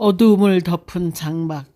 어두움을 덮은 장막.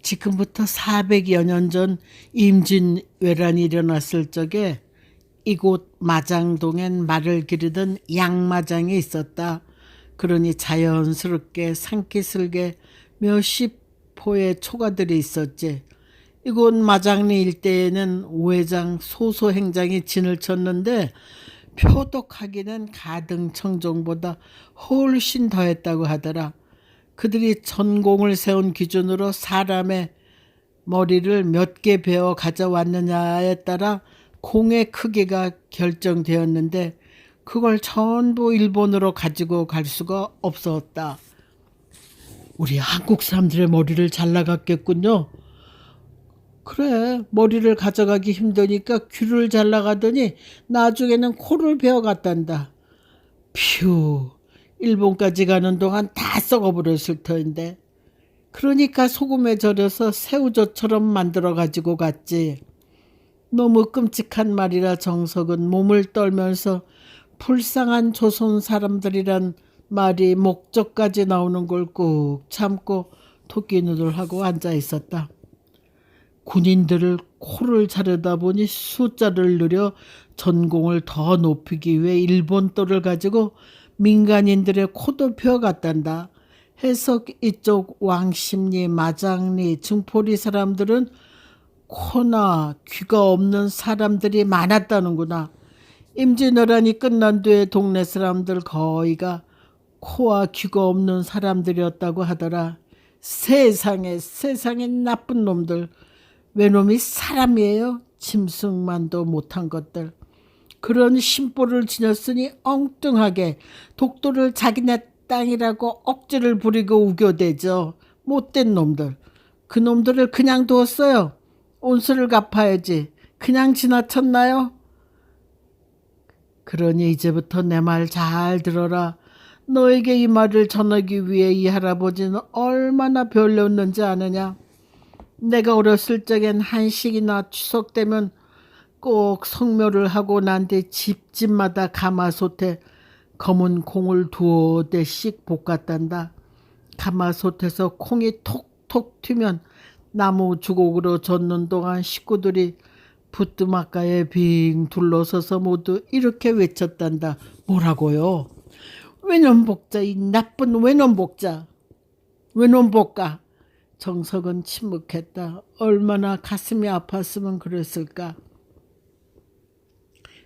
지금부터 400여 년 전 임진왜란이 일어났을 적에 이곳 마장동엔 말을 기르던 양마장이 있었다. 그러니 자연스럽게 산기슭에 몇십 포의 초가들이 있었지. 이곳 마장리 일대에는 우회장 소소행장이 진을 쳤는데 표독하기는 가등청정보다 훨씬 더했다고 하더라. 그들이 전공을 세운 기준으로 사람의 머리를 몇 개 베어 가져왔느냐에 따라 공의 크기가 결정되었는데 그걸 전부 일본으로 가지고 갈 수가 없었다. 우리 한국 사람들의 머리를 잘라갔겠군요. 그래, 머리를 가져가기 힘드니까 귀를 잘라가더니 나중에는 코를 베어갔단다. 휴, 일본까지 가는 동안 다 썩어버렸을 터인데. 그러니까 소금에 절여서 새우젓처럼 만들어 가지고 갔지. 너무 끔찍한 말이라 정석은 몸을 떨면서 불쌍한 조선 사람들이란 말이 목적까지 나오는 걸 꾹 참고 토끼 눈을 하고 앉아 있었다. 군인들을 코를 자르다 보니 숫자를 늘려 전공을 더 높이기 위해 일본도를 가지고 민간인들의 코도 펴갔단다. 해서 이쪽 왕십리, 마장리, 증포리 사람들은 코나 귀가 없는 사람들이 많았다는구나. 임진왜란이 끝난 뒤에 동네 사람들 거의가 코와 귀가 없는 사람들이었다고 하더라. 세상에 나쁜 놈들. 외놈이 사람이에요? 짐승만도 못한 것들. 그런 심보를 지녔으니 엉뚱하게 독도를 자기네 땅이라고 억지를 부리고 우겨대죠. 못된 놈들. 그 놈들을 그냥 두었어요. 온수를 갚아야지. 그냥 지나쳤나요? 그러니 이제부터 내 말 잘 들어라. 너에게 이 말을 전하기 위해 이 할아버지는 얼마나 별로였는지 아느냐. 내가 어렸을 적엔 한식이나 추석 되면 꼭 성묘를 하고 난 뒤 집집마다 가마솥에 검은 콩을 두어 대씩 볶았단다. 가마솥에서 콩이 톡톡 튀면 나무 주걱으로 젓는 동안 식구들이 부뚜막가에 빙 둘러서서 모두 이렇게 외쳤단다. 뭐라고요? 외놈 복자, 이 나쁜 외놈 복자. 외놈 복가. 정석은 침묵했다. 얼마나 가슴이 아팠으면 그랬을까.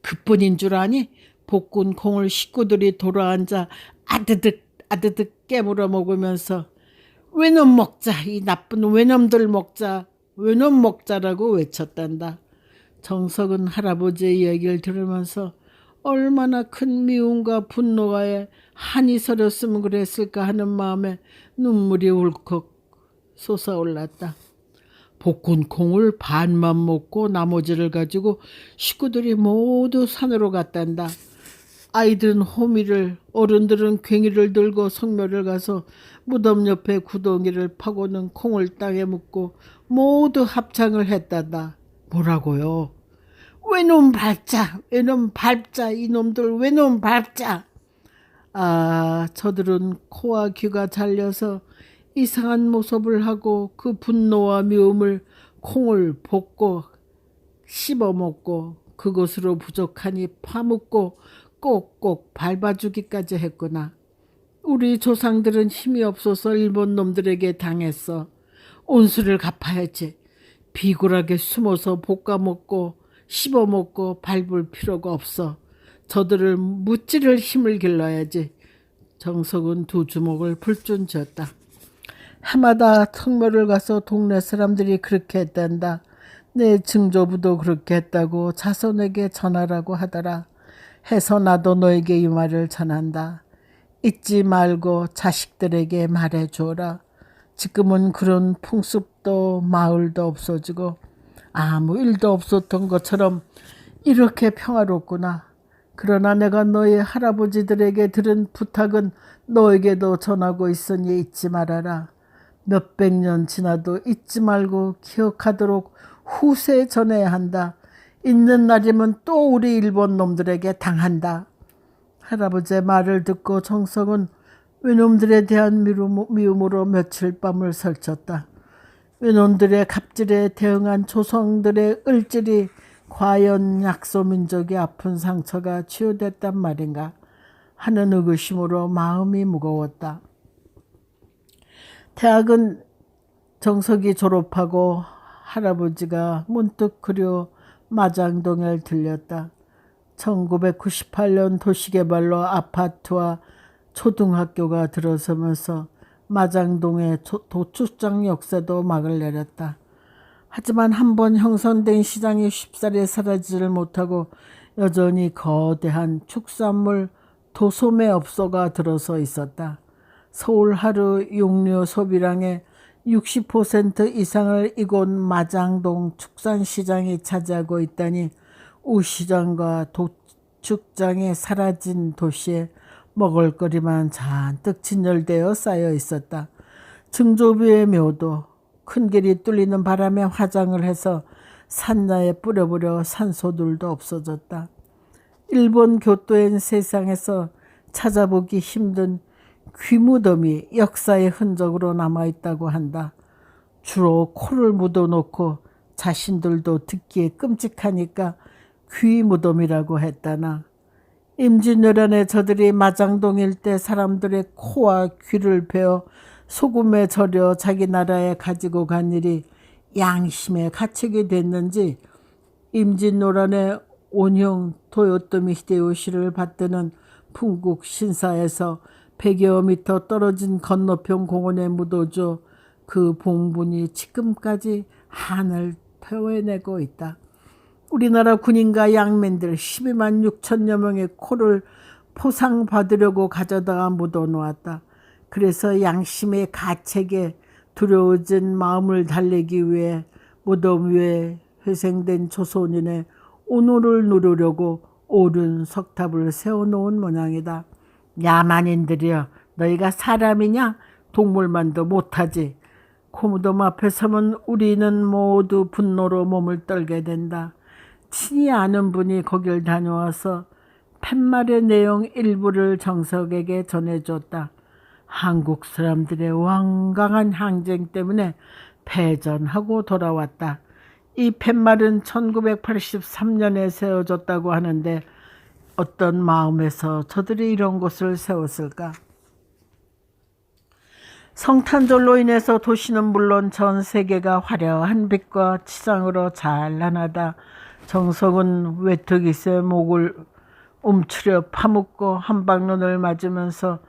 그뿐인 줄 아니? 볶은 콩을 식구들이 돌아앉아 아드득 깨물어 먹으면서 외놈 먹자, 이 나쁜 외놈들 먹자, 외놈 먹자라고 외쳤단다. 정석은 할아버지의 이야기를 들으면서 얼마나 큰 미움과 분노가 한이 서렸으면 그랬을까 하는 마음에 눈물이 울컥 솟아올랐다. 볶은 콩을 반만 먹고 나머지를 가지고 식구들이 모두 산으로 갔단다. 아이들은 호미를, 어른들은 괭이를 들고 성묘를 가서 무덤 옆에 구덩이를 파고는 콩을 땅에 묻고 모두 합창을 했단다. 뭐라고요? 외놈 밟자, 외놈 밟자, 이놈들 외놈 밟자. 아, 저들은 코와 귀가 잘려서 이상한 모습을 하고 그 분노와 미움을 콩을 볶고 씹어먹고 그것으로 부족하니 파묻고 꼭꼭 밟아주기까지 했구나. 우리 조상들은 힘이 없어서 일본 놈들에게 당했어. 온수를 갚아야지. 비굴하게 숨어서 볶아먹고 씹어먹고 밟을 필요가 없어. 저들을 무찌를 힘을 길러야지. 정석은 두 주먹을 불끈 쥐었다. 해마다 성묘를 가서 동네 사람들이 그렇게 했단다. 내 증조부도 그렇게 했다고 자손에게 전하라고 하더라. 해서 나도 너에게 이 말을 전한다. 잊지 말고 자식들에게 말해줘라. 지금은 그런 풍습도 마을도 없어지고 아무 일도 없었던 것처럼 이렇게 평화롭구나. 그러나 내가 너희 할아버지들에게 들은 부탁은 너에게도 전하고 있으니 잊지 말아라. 몇백 년 지나도 잊지 말고 기억하도록 후세에 전해야 한다. 있는 날이면 또 우리 일본 놈들에게 당한다. 할아버지의 말을 듣고 정석은 외놈들에 대한 미움으로 며칠 밤을 설쳤다. 외놈들의 갑질에 대응한 조상들의 을질이 과연 약소민족의 아픈 상처가 치유됐단 말인가 하는 의구심으로 마음이 무거웠다. 대학은 정석이 졸업하고 할아버지가 문득 그려 마장동에 들렸다. 1998년 도시개발로 아파트와 초등학교가 들어서면서 마장동의 도축장 역사도 막을 내렸다. 하지만 한번 형성된 시장이 쉽사리 사라지질 못하고 여전히 거대한 축산물 도소매 업소가 들어서 있었다. 서울 하루 육류 소비량의 60% 이상을 이곳 마장동 축산시장이 차지하고 있다니 우시장과 도축장이 사라진 도시에 먹을거리만 잔뜩 진열되어 쌓여 있었다. 증조비의 묘도 큰 길이 뚫리는 바람에 화장을 해서 산야에 뿌려버려 산소들도 없어졌다. 일본 교토엔 세상에서 찾아보기 힘든 귀무덤이 역사의 흔적으로 남아있다고 한다. 주로 코를 묻어놓고 자신들도 듣기에 끔찍하니까 귀무덤이라고 했다나. 임진왜란에 저들이 마장동 일대 사람들의 코와 귀를 베어 소금에 절여 자기 나라에 가지고 간 일이 양심의 가책이 됐는지 임진왜란에 온형 도요토미 히데요시를 받드는 풍국 신사에서 100여 미터 떨어진 건너편 공원에 묻어져 그 봉분이 지금까지 한을 태워내고 있다. 우리나라 군인과 양맨들 12만 6천여 명의 코를 포상받으려고 가져다가 묻어놓았다. 그래서 양심의 가책에 두려워진 마음을 달래기 위해 무덤 위에 회생된 조선인의 오늘을 누르려고 오른 석탑을 세워놓은 모양이다. 야만인들이여, 너희가 사람이냐? 동물만도 못하지. 고무덤 앞에 서면 우리는 모두 분노로 몸을 떨게 된다. 친히 아는 분이 거길 다녀와서 팻말의 내용 일부를 정석에게 전해줬다. 한국 사람들의 완강한 항쟁 때문에 패전하고 돌아왔다. 이 팻말은 1983년에 세워졌다고 하는데 어떤 마음에서 저들이 이런 곳을 세웠을까? 성탄절로 인해서 도시는 물론 전 세계가 화려한 빛과 치장으로 찬란하다. 정석은 외투깃에 목을 움츠려 파묻고 한방눈을 맞으면서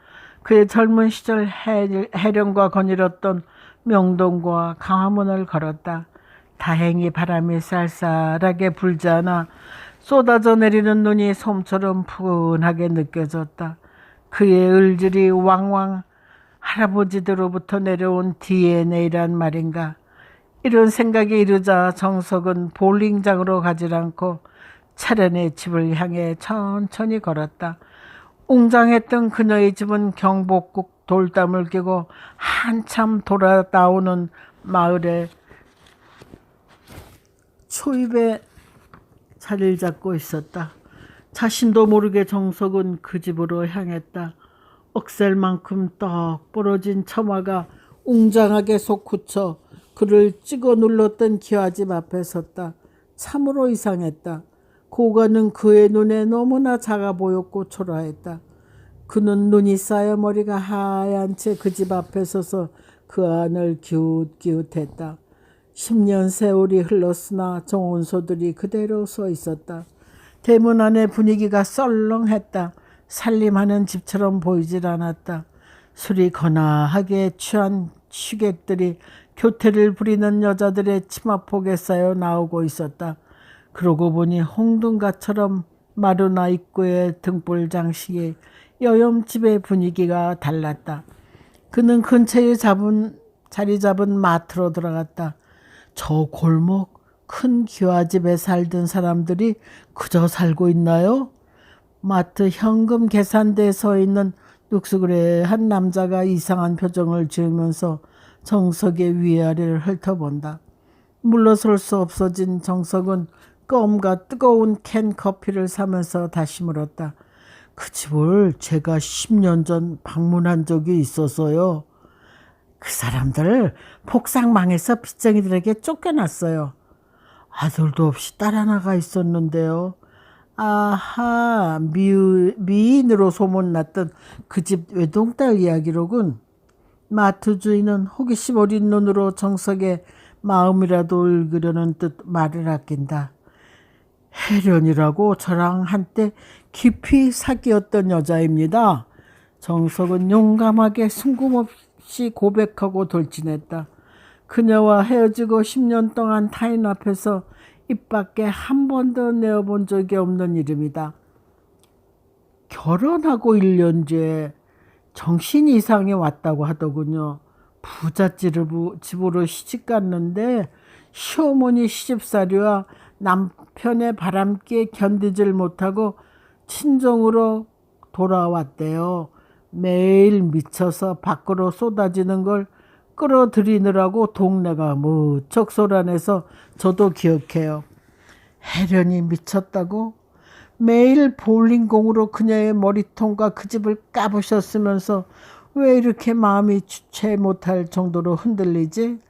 그의 젊은 시절 해령과 거닐었던 명동과 강화문을 걸었다. 다행히 바람이 쌀쌀하게 불지 않아 쏟아져 내리는 눈이 솜처럼 푸근하게 느껴졌다. 그의 을질이 왕왕 할아버지들로부터 내려온 DNA란 말인가. 이런 생각이 이르자 정석은 볼링장으로 가지 않고 차련의 집을 향해 천천히 걸었다. 웅장했던 그녀의 집은 경복궁 돌담을 끼고 한참 돌아 나오는 마을의 초입에 자리를 잡고 있었다. 자신도 모르게 정석은 그 집으로 향했다. 억셀만큼 떡 부러진 처마가 웅장하게 솟구쳐 그를 찍어 눌렀던 기와집 앞에 섰다. 참으로 이상했다. 고관은 그의 눈에 너무나 작아 보였고 초라했다. 그는 눈이 쌓여 머리가 하얀 채 그 집 앞에 서서 그 안을 기웃기웃했다. 10년 세월이 흘렀으나 정원소들이 그대로 서 있었다. 대문 안의 분위기가 썰렁했다. 살림하는 집처럼 보이질 않았다. 술이 거나하게 취한 취객들이 교태를 부리는 여자들의 치마폭에 쌓여 나오고 있었다. 그러고 보니 홍등가처럼 마루나 입구의 등불 장식이 여염집의 분위기가 달랐다. 그는 근처에 자리 잡은 마트로 들어갔다. 저 골목 큰 기와집에 살던 사람들이 그저 살고 있나요? 마트 현금 계산대에 서 있는 늑수그레한 남자가 이상한 표정을 지으면서 정석의 위아래를 훑어본다. 물러설 수 없어진 정석은 껌과 뜨거운 캔 커피를 사면서 다시 물었다. 그 집을 제가 10년 전 방문한 적이 있어서요. 그 사람들 폭삭망해서 빚쟁이들에게 쫓겨났어요. 아들도 없이 딸 하나가 있었는데요. 아하, 미인으로 소문났던 그 집 외동딸 이야기로군. 마트 주인은 호기심 어린 눈으로 정석의 마음이라도 읽으려는 듯 말을 아낀다. 혜련이라고 저랑 한때 깊이 사귀었던 여자입니다. 정석은 용감하게 숨김없이 고백하고 돌진했다. 그녀와 헤어지고 10년 동안 타인 앞에서 입 밖에 한 번도 내어본 적이 없는 이름이다. 결혼하고 1년 뒤에 정신 이상이 왔다고 하더군요. 부잣집으로 시집 갔는데 시어머니 시집살이와 남편의 바람기에 견디질 못하고 친정으로 돌아왔대요. 매일 미쳐서 밖으로 쏟아지는 걸 끌어들이느라고 동네가 무척 소란해서 저도 기억해요. 혜련이 미쳤다고? 매일 볼링공으로 그녀의 머리통과 그 집을 까부셨으면서 왜 이렇게 마음이 주체 못할 정도로 흔들리지?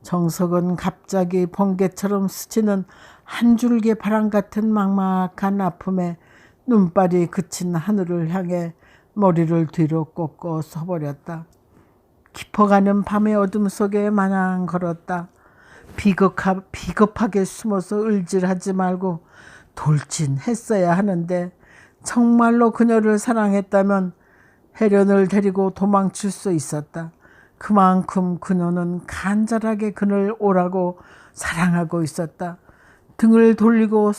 정석은 갑자기 번개처럼 스치는 한 줄기 바람 같은 막막한 아픔에 눈발이 그친 하늘을 향해 머리를 뒤로 꺾어 서버렸다. 깊어가는 밤의 어둠 속에 마냥 걸었다. 비겁하게 숨어서 을질하지 말고 돌진했어야 하는데 정말로 그녀를 사랑했다면 혜련을 데리고 도망칠 수 있었다. 그만큼 그녀는 간절하게 그를 오라고 사랑하고 있었다. 등을 돌리고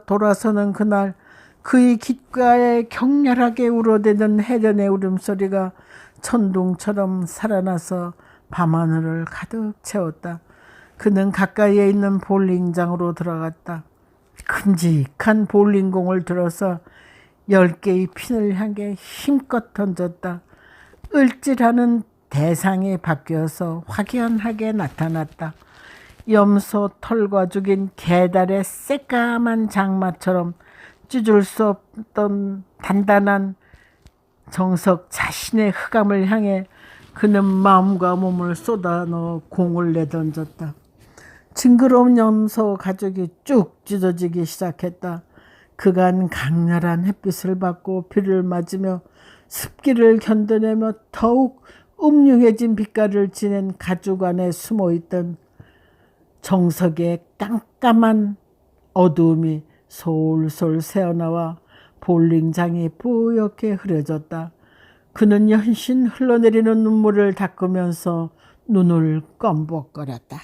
돌아서는 그날 그의 귓가에 격렬하게 울어대는 혜련의 울음소리가 천둥처럼 살아나서 밤하늘을 가득 채웠다. 그는 가까이에 있는 볼링장으로 들어갔다. 큼직한 볼링공을 들어서 10개의 핀을 향해 힘껏 던졌다. 을질하는 대상이 바뀌어서 확연하게 나타났다. 염소 털과 죽인 개달의 새까만 장마처럼 찢을 수 없던 단단한 정석 자신의 흑암을 향해 그는 마음과 몸을 쏟아넣어 공을 내던졌다. 징그러운 염소 가죽이 쭉 찢어지기 시작했다. 그간 강렬한 햇빛을 받고 비를 맞으며 습기를 견뎌내며 더욱 음흉해진 빛깔을 지닌 가죽 안에 숨어있던 정석의 깜깜한 어두움이 솔솔 새어나와 볼링장이 뿌옇게 흐려졌다. 그는 연신 흘러내리는 눈물을 닦으면서 눈을 껌벅거렸다.